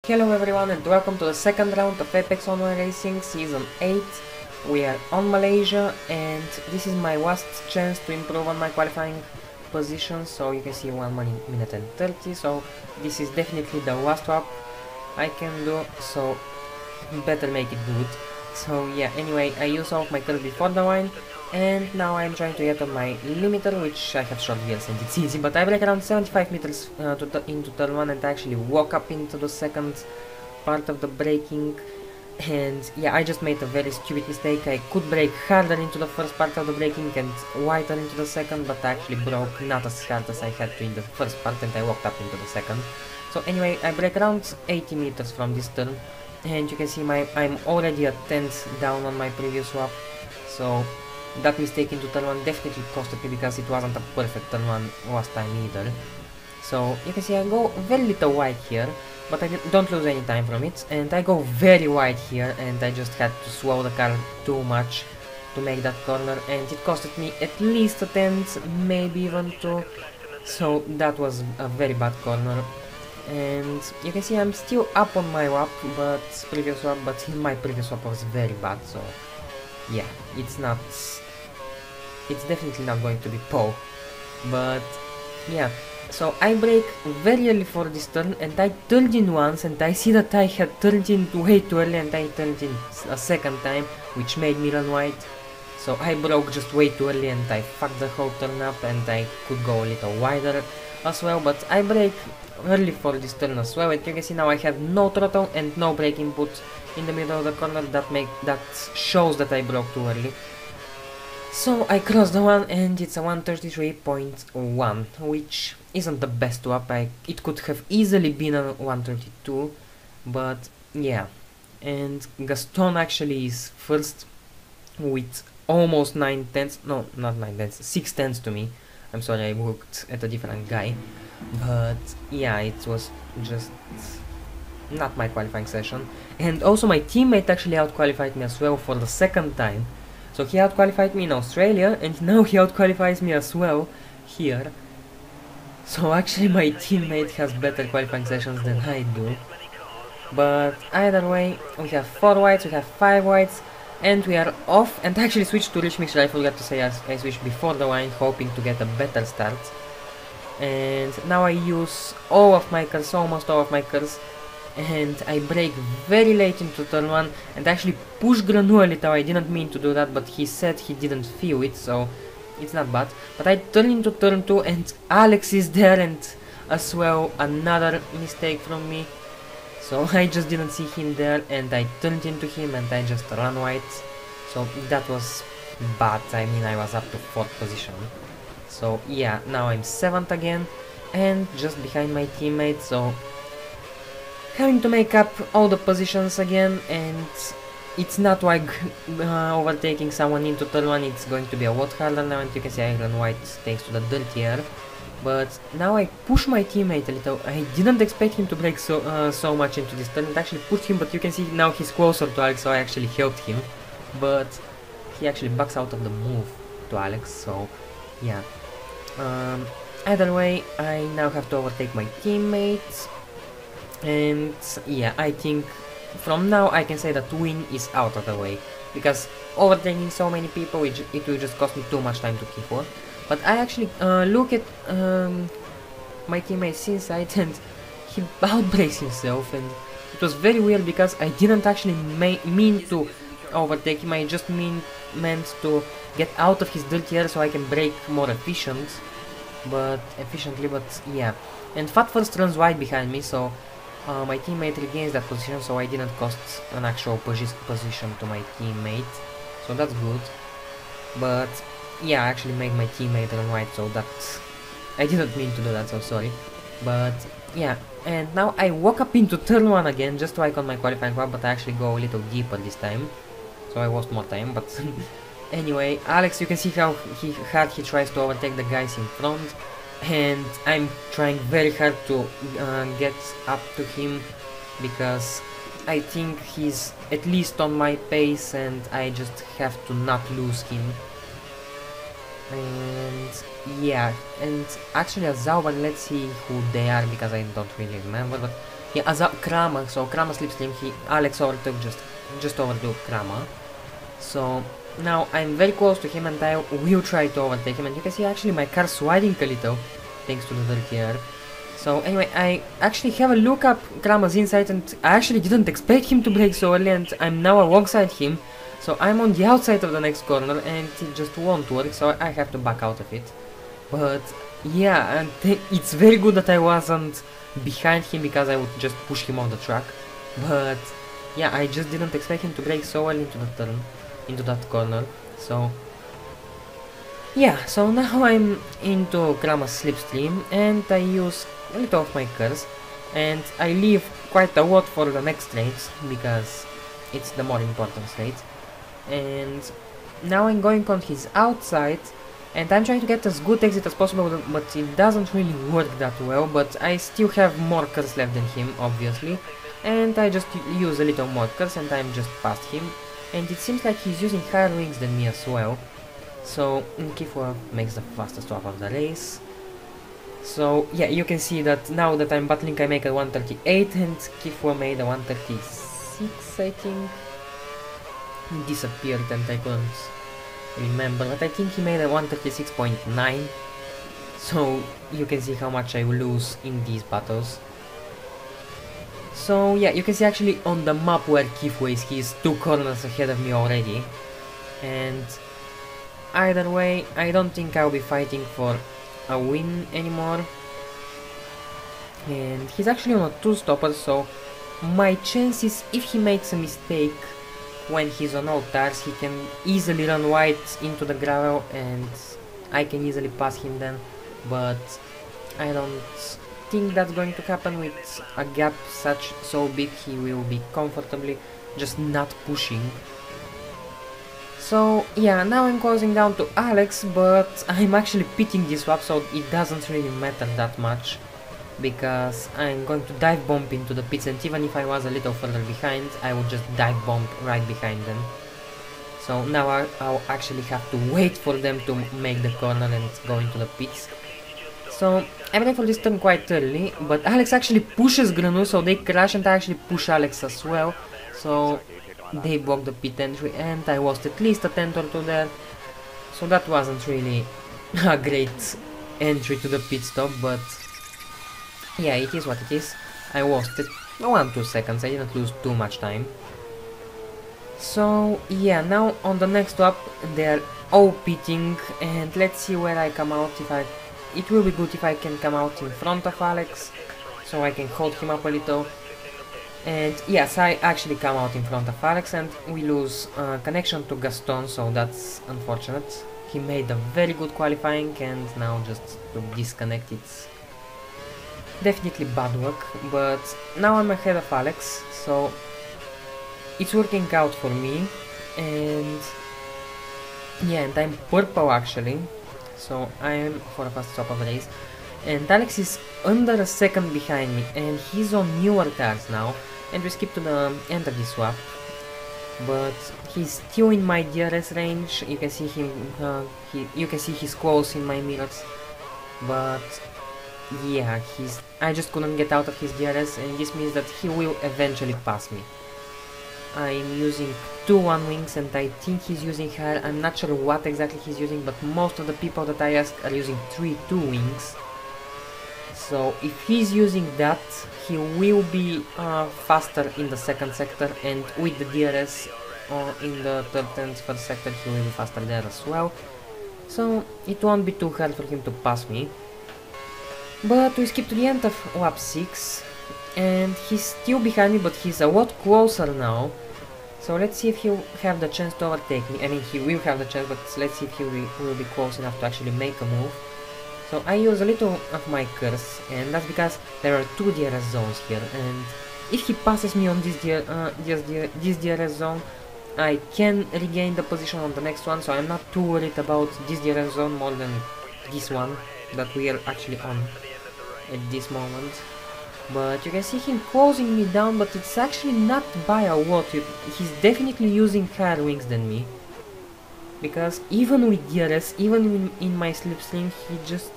Hello everyone and welcome to the second round of Apex Online Racing Season 8. We are on Malaysia and this is my last chance to improve on my qualifying position. So you can see 1 minute and 30, so this is definitely the last lap I can do, so better make it good. So yeah, anyway, I use all of my cars before the line and now I'm trying to get on my limiter, which I have short wheels and it's easy, but I break around 75 meters into turn 1 and I actually walk up into the second part of the braking. And yeah, I just made a very stupid mistake. I could brake harder into the first part of the braking and wider into the second, but I actually broke not as hard as I had to in the first part and I walked up into the second. So anyway, I brake around 80 meters from this turn and you can see I'm already a tenth down on my previous lap. So that mistake into turn 1 definitely costed me because it wasn't a perfect turn 1 last time either. So you can see I go very little wide here, but I don't lose any time from it, and I go very wide here and I just had to slow the car too much to make that corner and it costed me at least a tenth, maybe even 2. So that was a very bad corner. And you can see I'm still up on my lap, but my previous lap was very bad, so yeah, it's definitely not going to be pole. But yeah, so I brake very early for this turn and I turned in once and I see that I had turned in way too early and I turned in a second time, which made me run wide. So I broke just way too early and I fucked the whole turn up and I could go a little wider as well, but I brake early for this turn as well, and you can see now I have no throttle and no brake input in the middle of the corner. That shows that I broke too early. So I crossed the one and it's a 133.1, which isn't the best lap. It could have easily been a 132, but yeah. And Gaston actually is first with almost 9 tenths, no, not 9 tenths, 6 tenths to me. I'm sorry, I looked at a different guy, but yeah, it was just not my qualifying session. And also my teammate actually outqualified me as well for the second time. So he outqualified me in Australia and now he outqualifies me as well here. So actually my teammate has better qualifying sessions than I do. But either way, we have 4 whites, we have 5 whites, and we are off. And I actually switched to rich mixture. I forgot to say I switched before the line, hoping to get a better start. And now I use all of my cars, almost all of my cars, and I brake very late into turn 1 and actually push Granu a little. I didn't mean to do that, but he said he didn't feel it, so it's not bad. But I turn into turn 2 and Alex is there, and as well another mistake from me. So I just didn't see him there and I turned into him and I just ran wide. So that was bad. I mean, I was up to 4th position. So yeah, now I'm 7th again and just behind my teammate, so having to make up all the positions again, and it's not like overtaking someone into turn 1, it's going to be a lot harder now, and you can see I ran wide thanks to the dirty air. But now I push my teammate a little. I didn't expect him to brake so much into this turn. It actually pushed him, but you can see now he's closer to Alex, so I actually helped him. But he actually backs out of the move to Alex, so yeah. Either way, I now have to overtake my teammates. And yeah, I think from now I can say that win is out of the way, because overtaking so many people, it will just cost me too much time to keep on. But I actually look at my teammate's inside and he outbrakes himself, and it was very weird because I didn't actually mean to overtake him. I just meant to get out of his dirty air so I can brake more efficiently, but yeah. And Fat first runs wide behind me, so my teammate regains that position, so I didn't cost an actual position to my teammate, so that's good. But yeah, I actually made my teammate run wide, so that's... I didn't mean to do that, so sorry. But yeah, and now I walk up into turn 1 again, just like on my qualifying lap, but I actually go a little deeper this time, so I lost more time, but anyway, Alex, you can see how hard he tries to overtake the guys in front, and I'm trying very hard to get up to him, because I think he's at least on my pace and I just have to not lose him. And yeah, and actually Azauber, let's see who they are because I don't really remember, but Yeah, as a Kramer, so Kramer slipstream, Alex overtook just overtook Kramer. So now I'm very close to him and I will try to overtake him, and you can see actually my car sliding a little thanks to the dirty air. So anyway, I actually have a look up Kramer's inside and I actually didn't expect him to brake so early, and I'm now alongside him. So I'm on the outside of the next corner and it just won't work, so I have to back out of it. But yeah, and it's very good that I wasn't behind him because I would just push him on the track. But yeah, I just didn't expect him to brake so early into the turn, into that corner. So yeah, so now I'm into Kramer's slipstream and I use a little of my curse and I leave quite a lot for the next race because it's the more important race. And now I'm going on his outside and I'm trying to get as good exit as possible, but it doesn't really work that well. But I still have more curse left than him, obviously, and I just use a little more curse and I'm just past him. And it seems like he's using higher wings than me as well. So Kifwa makes the fastest lap of the race. So yeah, you can see that now that I'm battling I make a 138 and Kifwa made a 136, I think. He disappeared and I couldn't remember, but I think he made a 136.9. So you can see how much I will lose in these battles. So yeah, you can see actually on the map where Kifwa is, he's 2 corners ahead of me already. And either way, I don't think I'll be fighting for a win anymore. And he's actually on a 2-stopper, so my chances, if he makes a mistake when he's on all tires, he can easily run wide into the gravel and I can easily pass him then. But I don't think that's going to happen with a gap so big. He will be comfortably just not pushing. So yeah, now I'm closing down to Alex, but I'm actually pitting this swap, so it doesn't really matter that much because I'm going to dive bomb into the pits, and even if I was a little further behind, I would just dive bomb right behind them. So now I'll actually have to wait for them to make the corner and go into the pits. So I'm ready for this turn quite early, but Alex actually pushes Granu, so they crash and I actually push Alex as well. So they block the pit entry and I lost at least a tenth or two there. So that wasn't really a great entry to the pit stop, but yeah, it is what it is. I lost it 1-2 seconds, I didn't lose too much time. So yeah, now on the next lap they're all pitting and let's see where I come out. It will be good if I can come out in front of Alex, so I can hold him up a little. And yes, I actually come out in front of Alex and we lose connection to Gaston, so that's unfortunate. He made a very good qualifying and now just to disconnect, it's definitely bad luck. But now I'm ahead of Alex, so it's working out for me. And yeah, and I'm purple actually, so I'm for a fast stop of the race. And Alex is under a second behind me and he's on newer tires now, and we skip to the end of this swap. But he's still in my DRS range. You can see him, you can see he's close in my mirrors. But yeah, I just couldn't get out of his DRS, and this means that he will eventually pass me. I'm using 2 1 wings and I think he's using higher. I'm not sure what exactly he's using, but most of the people that I ask are using 3 2 wings. So if he's using that, he will be faster in the second sector, and with the DRS in the third and first sector he will be faster there as well. So it won't be too hard for him to pass me. But we skip to the end of lap 6 and he's still behind me, but he's a lot closer now. So let's see if he'll have the chance to overtake me. I mean, he will have the chance, but let's see if he will be close enough to actually make a move. So I use a little of my curse, and that's because there are 2 DRS zones here, and if he passes me on this DRS zone, I can regain the position on the next one, so I'm not too worried about this DRS zone more than this one that we are actually on at this moment. But you can see him closing me down, but it's actually not by a lot. He's definitely using higher wings than me. Because even with DRS, even in my slipstream, he just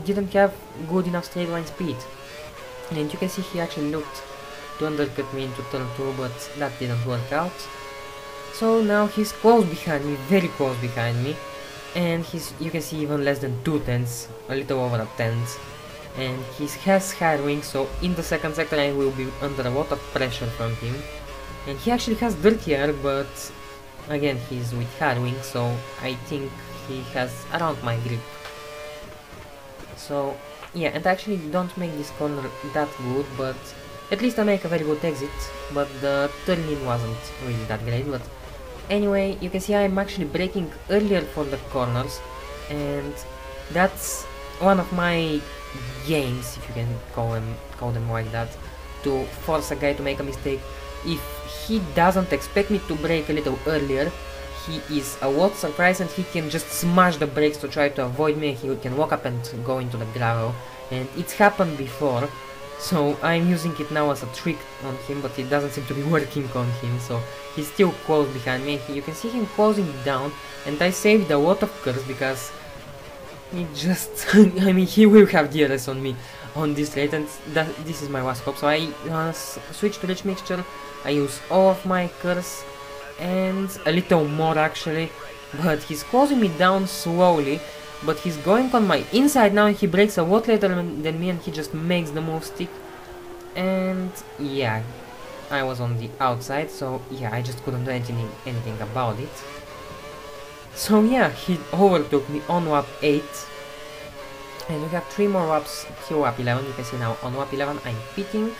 didn't have good enough straight line speed. and you can see he actually looked to undercut me into turn 2, but that didn't work out. So now he's close behind me, very close behind me, and you can see even less than 2 tenths, a little over a tenth, and he has high wings, so in the second sector I will be under a lot of pressure from him. And he actually has dirty air, but again he's with high wings, so I think he has around my grip. So yeah, and I actually don't make this corner that good, but at least I make a very good exit, but the turn-in wasn't really that great. But anyway, you can see I'm actually braking earlier for the corners, and that's one of my games, if you can call them like that, to force a guy to make a mistake. If he doesn't expect me to brake a little earlier, he is a lot surprised and he can just smash the brakes to try to avoid me, and he can walk up and go into the gravel. And it's happened before, so I'm using it now as a trick on him, but it doesn't seem to be working on him, so he's still close behind me. You can see him closing me down, and I saved a lot of curves because he just I mean, he will have DRS on me on this rate, and this is my last hope. So I switch to rich mixture, I use all of my curves and a little more actually, but he's closing me down slowly, but he's going on my inside now, and he brakes a lot later than me, and he just makes the move stick. And yeah, I was on the outside, so yeah, I just couldn't do anything about it. So yeah, he overtook me on lap 8, and we have 3 more laps till lap 11. You can see now on lap 11 I'm pitting.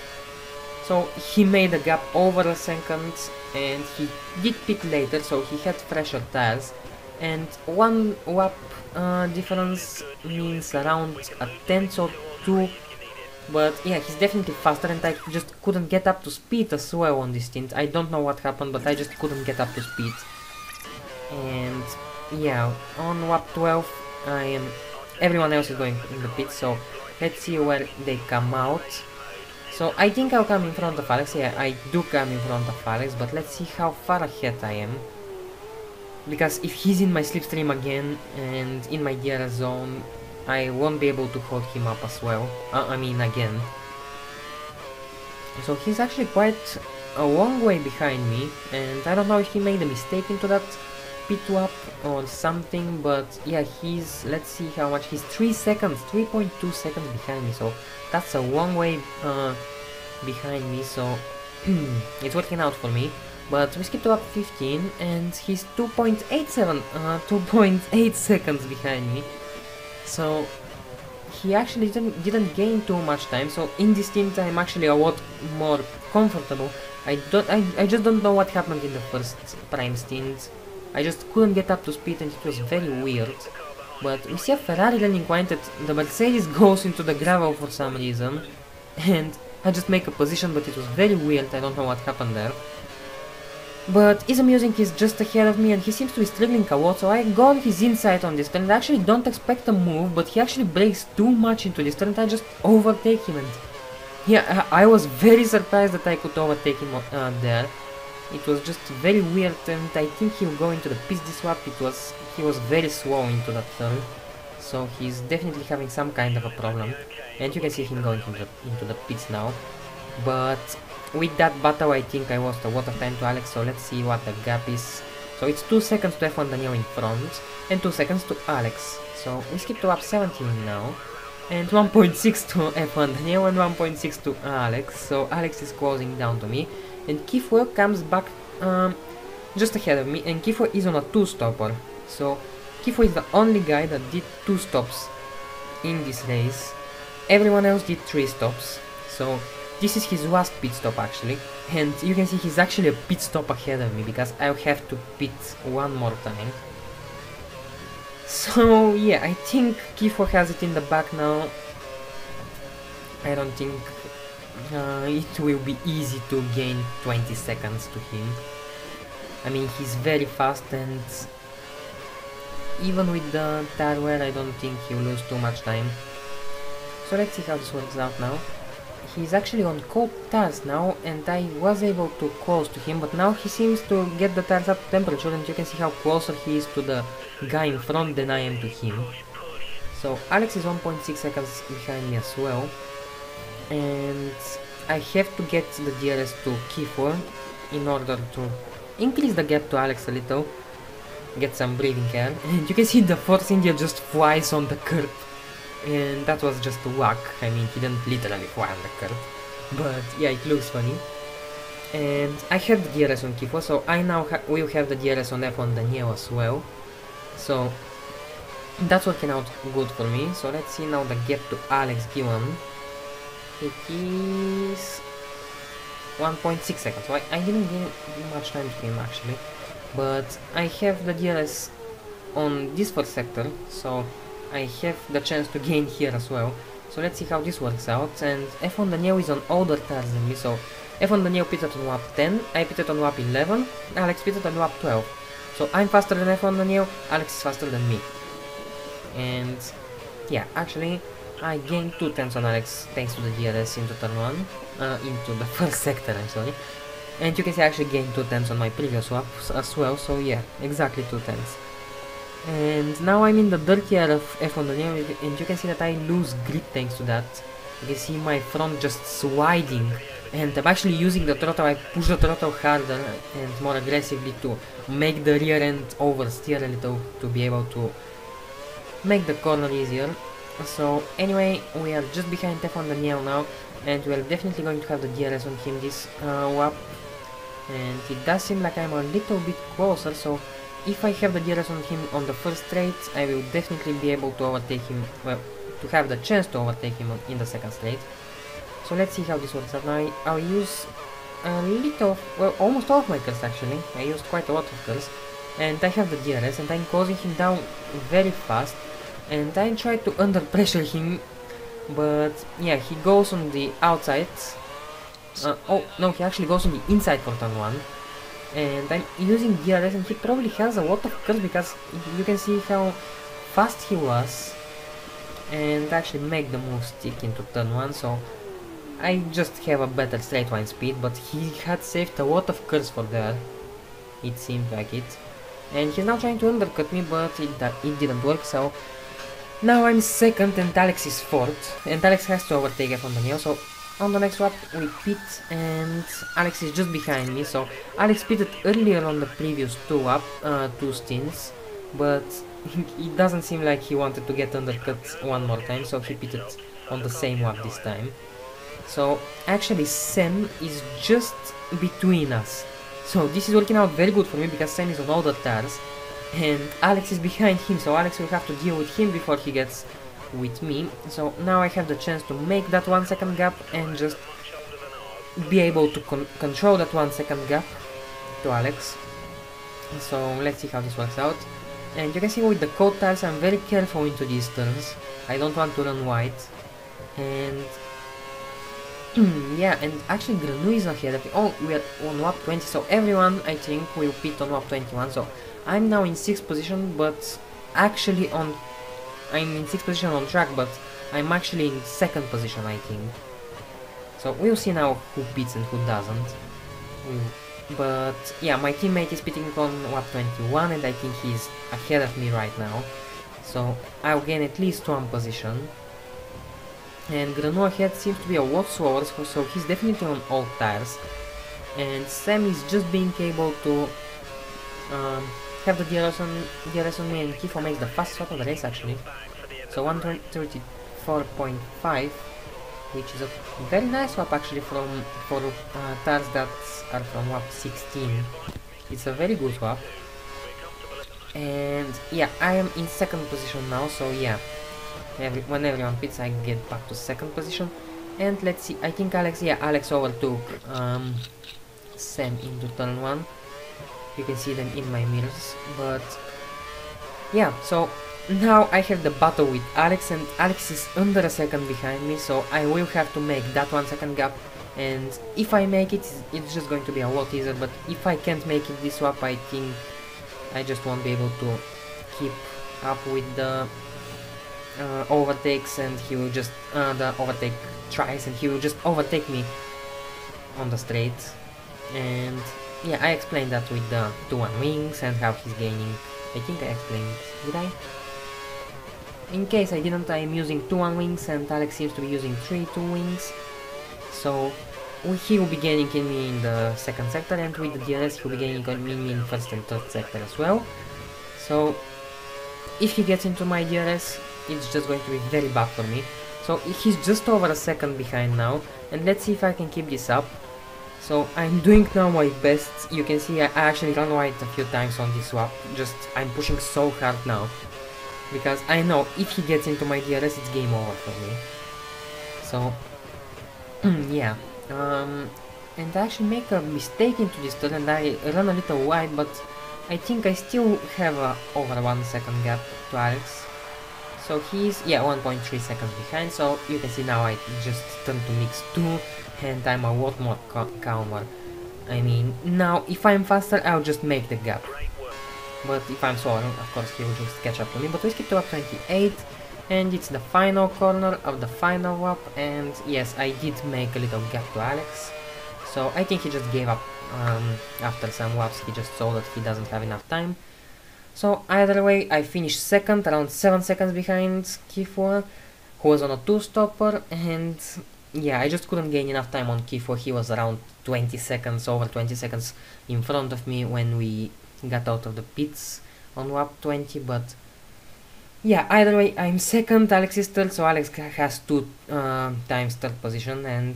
So he made a gap over a second, and he did pit later, so he had fresher tires, and 1 lap difference means around a tenth or 2, but yeah, he's definitely faster, and I just couldn't get up to speed as well on this stint. I don't know what happened, but I just couldn't get up to speed. And yeah, on lap 12 everyone else is going in the pit, so let's see where they come out. So I think I'll come in front of Alex. Yeah, I do come in front of Alex, but let's see how far ahead I am. Because if he's in my slipstream again and in my DRS zone, I won't be able to hold him up as well. I mean again. So he's actually quite a long way behind me, and I don't know if he made a mistake into that pit lap or something, but yeah, let's see how much, he's 3.2 seconds behind me, so that's a long way behind me, so it's working out for me. But we skipped to lap 15, and he's 2.8 seconds behind me, so he actually didn't gain too much time. So in this stint I'm actually a lot more comfortable. I just don't know what happened in the first prime stint. I just couldn't get up to speed, and it was very weird. But we see a Ferrari running wide, that the Mercedes goes into the gravel for some reason, and I just make a position, but it was very weird. I don't know what happened there. But Is Amusing is just ahead of me, and he seems to be struggling a lot, so I go on his inside on this turn. I actually don't expect a move, but he actually brakes too much into this turn, and I just overtake him. And yeah, I was very surprised that I could overtake him there. It was just very weird, and I think he'll go into the pits this lap. He was very slow into that turn, so he's definitely having some kind of a problem. And you can see him going into the pits now. But with that battle, I think I lost a lot of time to Alex, so let's see what the gap is. So it's 2 seconds to F1 Daniel in front, and 2 seconds to Alex. So we skip to lap 17 now, and 1.6 to F1 Daniel, and 1.6 to Alex. So Alex is closing down to me, and Kifo comes back just ahead of me, and Kifo is on a 2-stopper. So Kifo is the only guy that did 2 stops in this race. Everyone else did 3 stops. So this is his last pit stop actually, and you can see he's actually a pit stop ahead of me, because I'll have to pit one more time. So yeah, I think Kifo has it in the back now. I don't think it will be easy to gain 20 seconds to him. I mean, he's very fast, and even with the tire wear, I don't think he'll lose too much time. So let's see how this works out now. He's actually on cold tires now, and I was able to close to him, but now he seems to get the tires up to temperature, and you can see how closer he is to the guy in front than I am to him. So Alex is 1.6 seconds behind me as well. and I have to get the DRS to Key4 in order to increase the gap to Alex a little, get some breathing air, and you can see the Force India just flies on the curb, and that was just a whack. I mean, he didn't literally fly on the curb, but yeah, it looks funny. And I have the DRS on Key4, so I now will have the DRS on F1 Daniel as well, so that's working out good for me. So let's see now the gap to Alex given. It is 1.6 seconds, so I didn't gain much time to him actually, but I have the DRS on this first sector, so I have the chance to gain here as well. So let's see how this works out. And F1 Daniel is on older tires than me, so F1 Daniel pitted on lap 10, I pitted on lap 11, Alex pitted on lap 12. So I'm faster than F1 Daniel, Alex is faster than me. And yeah, actually I gained 2 tenths on Alex thanks to the DRS into turn 1, into the first sector, I'm sorry. And you can see I actually gained 2 tenths on my previous swap as well, so yeah, exactly 2 tenths. And now I'm in the dirty air of F1 Daniel, and you can see that I lose grip thanks to that. You can see my front just sliding, and I'm actually using the throttle. I push the throttle harder and more aggressively to make the rear end oversteer a little to be able to make the corner easier. So anyway, we are just behind F1 Daniel now, and we are definitely going to have the DRS on him this lap. And it does seem like I'm a little bit closer, so if I have the DRS on him on the first straight, I will definitely be able to overtake him, well, to have the chance to overtake him in the second straight. So let's see how this works out. Now I'll use a little, well, almost all of my curls actually. I used quite a lot of curls, and I have the DRS, and I'm closing him down very fast, and I try to under pressure him, but yeah, he goes on the outside. Oh no, he actually goes on the inside for turn 1. And I'm using DRS, and he probably has a lot of curves because you can see how fast he was, and actually make the move stick into turn 1, so I just have a better straight line speed, but he had saved a lot of curves for there, it seemed like it. And he's now trying to undercut me, but it didn't work, so now I'm second and Alex is fourth, and Alex has to overtake F1 Daniel, so on the next lap we pit, and Alex is just behind me. So Alex pitted earlier on the previous two stints, but it doesn't seem like he wanted to get undercut one more time, so he pitted on the same lap this time. So actually Sam is just between us, so this is working out very good for me because Sam is on all the tires and Alex is behind him, so Alex will have to deal with him before he gets with me. So now I have the chance to make that 1 second gap and just be able to control that 1 second gap to Alex. So let's see how this works out. And you can see with the cold tires I'm very careful into these turns. I don't want to run wide. And yeah, and actually Granu is ahead of me. Oh, we are on lap 20, so everyone I think will pit on lap 21. So I'm now in 6th position, but actually I'm in 6th position on track, but I'm actually in 2nd position, I think. So we'll see now who pits and who doesn't. But yeah, my teammate is pitting on lap 21, and I think he's ahead of me right now. So I'll gain at least 1 position. And Granu ahead seems to be a lot slower, so he's definitely on all tires. And Sam is just being able to have the DRS on me, and Kifo makes the fastest lap of the race actually. So 134.5, which is a very nice lap actually for tires that are from lap 16. It's a very good lap. And yeah, I am in 2nd position now, so yeah, when everyone pits I get back to 2nd position. And let's see, I think Alex overtook Sam into turn 1. You can see them in my mirrors, but yeah, so now I have the battle with Alex, and Alex is under a second behind me, so I will have to make that 1 second gap. And if I make it, it's just going to be a lot easier, but if I can't make it this swap, I think I just won't be able to keep up with the overtakes, and he will just the overtake tries, and he will just overtake me on the straight. And yeah, I explained that with the 2-1 wings and how he's gaining. I think I explained, did I? In case I didn't, I'm using 2-1 wings, and Alex seems to be using 3-2 wings. So he will be gaining in me in the second sector, and with the DRS he will be gaining on me in first and third sector as well. So if he gets into my DRS, it's just going to be very bad for me. So he's just over a second behind now, and let's see if I can keep this up. So I'm doing now my best. You can see I actually run wide a few times on this swap. Just I'm pushing so hard now, because I know if he gets into my DRS, it's game over for me. So yeah, and I actually make a mistake into this turn, and I run a little wide, but I think I still have a over 1 second gap to Alex. So he's, yeah, 1.3 seconds behind, so you can see now I just turned to mix 2, and I'm a lot more calmer. I mean, now if I'm faster, I'll just make the gap. But if I'm slower, of course he will just catch up to me. But we skip to lap 28, and it's the final corner of the final lap, and yes, I did make a little gap to Alex. So I think he just gave up after some laps. He just saw that he doesn't have enough time. So either way, I finished second, around 7 seconds behind Kifua, who was on a 2-stopper, and yeah, I just couldn't gain enough time on Kifua. He was around 20 seconds, over 20 seconds in front of me when we got out of the pits on lap 20, but yeah, either way, I'm second, Alex is third, so Alex has 2 times third position, and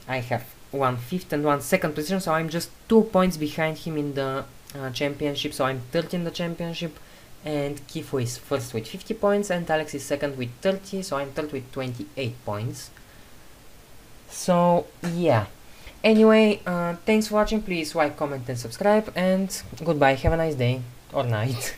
I have 1/5 and 1 second position, so I'm just 2 points behind him in the championship. So I'm third in the championship, and Kifo is first with 50 points, and Alex is second with 30, so I'm third with 28 points. So yeah, anyway, thanks for watching. Please like, comment and subscribe, and goodbye, have a nice day or night.